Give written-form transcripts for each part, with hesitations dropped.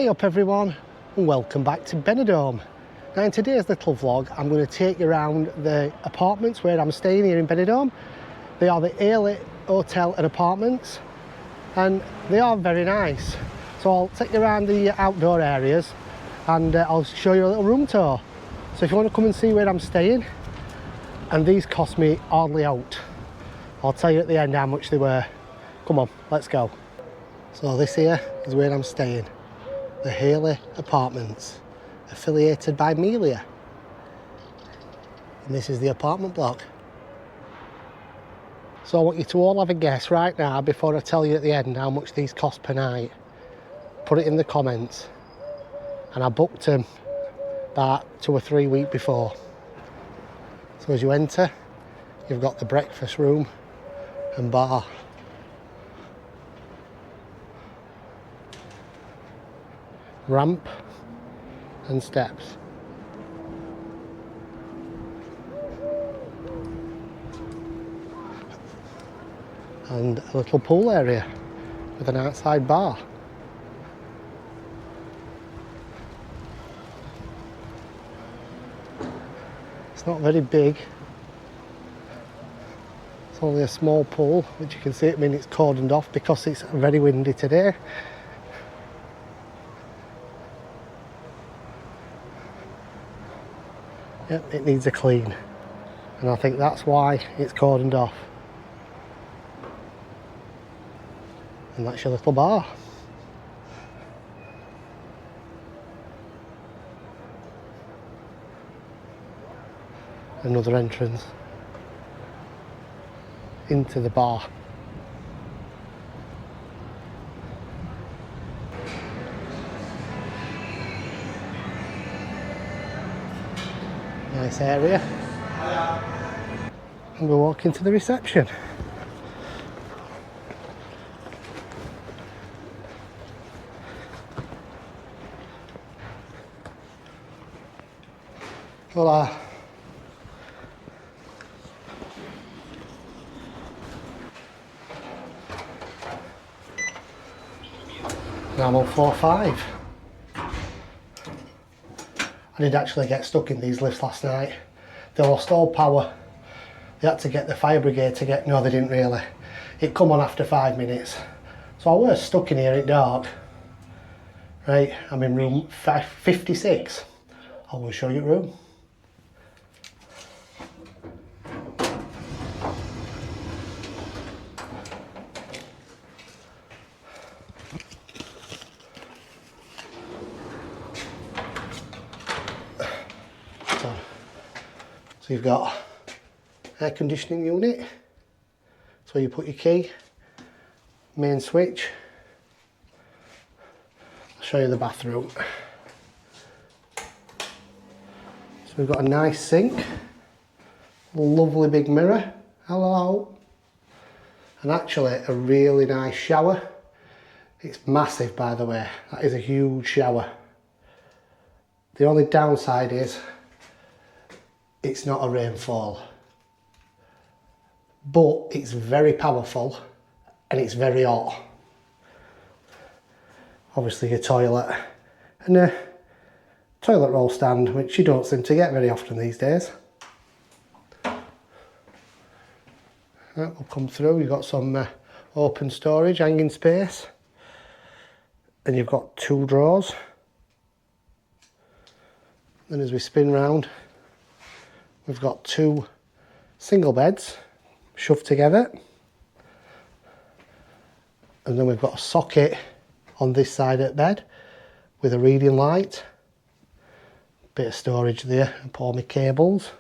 Hey up everyone, and welcome back to Benidorm. Now in today's little vlog I'm going to take you around the apartments where I'm staying here in Benidorm. They are the Halley Hotel and apartments, and they are very nice. So I'll take you around the outdoor areas and I'll show you a little room tour. So if you want to come and see where I'm staying, and these cost me hardly out. I'll tell you at the end how much they were. Come on, let's go. So this here is where I'm staying. The Halley Apartments, affiliated by Melia. And this is the apartment block. So I want you to all have a guess right now before I tell you at the end how much these cost per night. Put it in the comments. And I booked them about 2 or 3 weeks before. So as you enter, you've got the breakfast room and bar. Ramp and steps. And a little pool area with an outside bar. It's not very big. It's only a small pool, which you can see it's cordoned off because it's very windy today. Yep, it needs a clean, and I think that's why it's cordoned off. And that's your little bar. Another entrance into the bar. Nice area. And we're walking to the reception. Hola. Now I'm on floor 5. I did actually get stuck in these lifts last night. They lost all power. They had to get the fire brigade to get... No, they didn't really. It come on after 5 minutes. So I was stuck in here at dark. Right, I'm in room 56. I will show you the room. So you've got air conditioning unit, that's where you put your key, main switch. I'll show you the bathroom. So we've got a nice sink, lovely big mirror, hello, and actually a really nice shower. It's massive, by the way, that is a huge shower. The only downside is it's not a rainfall, but it's very powerful and it's very hot. Obviously a toilet and a toilet roll stand, which you don't seem to get very often these days. Right, we'll come through, you've got some open storage, hanging space, and you've got 2 drawers. Then as we spin round, we've got 2 single beds shoved together, and then we've got a socket on this side of the bed with a reading light, bit of storage there, and put all my cables.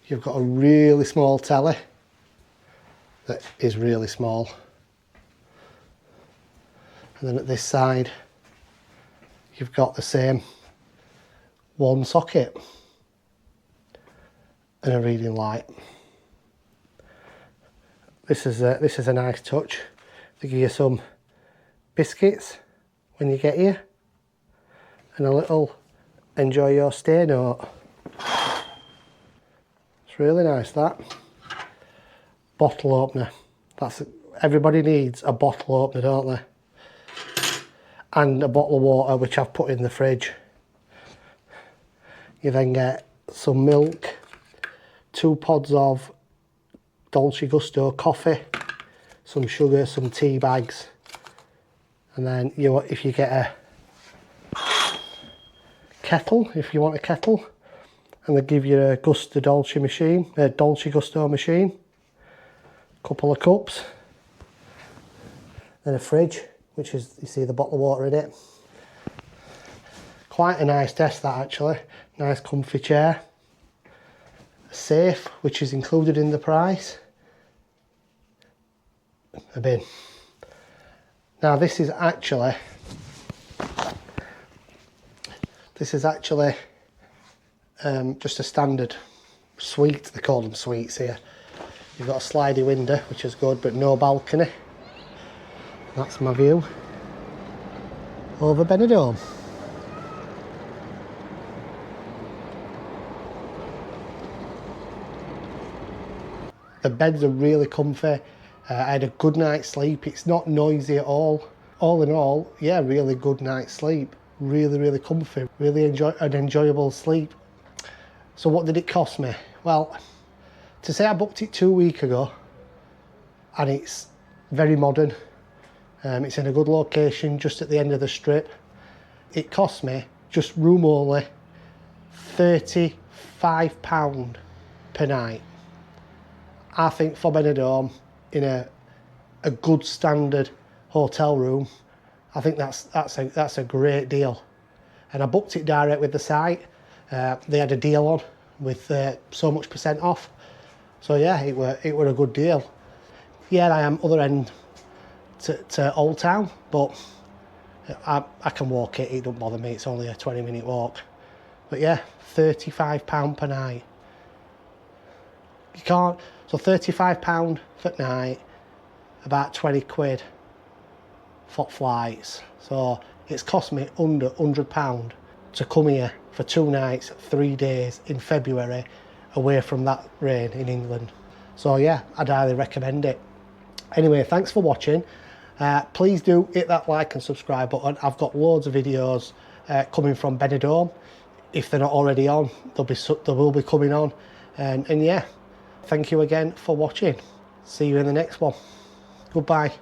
You've got a really small telly that is really small, and then at this side you've got the same 1 socket and a reading light. This is a nice touch. They give you some biscuits when you get here, and a little enjoy your stay note. It's really nice, that. Bottle opener. Everybody needs a bottle opener, don't they? and a bottle of water, which I've put in the fridge. You then get some milk, 2 pods of Dolce Gusto coffee, some sugar, some tea bags, and then if you get a kettle, if you want a kettle, and they give you a Dolce Gusto machine, couple of cups, then a fridge, which is, you see the bottle of water in it. Quite a nice desk that actually, nice comfy chair. A safe, which is included in the price. A bin. Now this is actually just a standard suite. They call them suites here. You've got a slidey window, which is good, but no balcony. That's my view over Benidorm. The beds are really comfy. I had a good night's sleep. It's not noisy at all. All in all, yeah, really good night's sleep. Really, really comfy. Really enjoyable sleep. So what did it cost me? Well, to say I booked it 2 weeks ago, and it's very modern. It's in a good location, just at the end of the strip. It cost me, just room only, £35 per night. I think for Benidorm, in a good standard hotel room, I think that's a great deal. And I booked it direct with the site. They had a deal on with so much % off. So yeah, it were a good deal. Yeah, I am other end to Old Town, but I can walk it. It don't bother me. It's only a 20-minute walk. But yeah, £35 per night. You can't. So £35 for night, about 20 quid for flights. So it's cost me under £100 to come here for 2 nights, 3 days in February, away from that rain in England. So yeah, I'd highly recommend it. Anyway, thanks for watching. Please do hit that like and subscribe button. I've got loads of videos coming from Benidorm. If they're not already on, they will be coming on. And yeah, thank you again for watching. See you in the next one. Goodbye.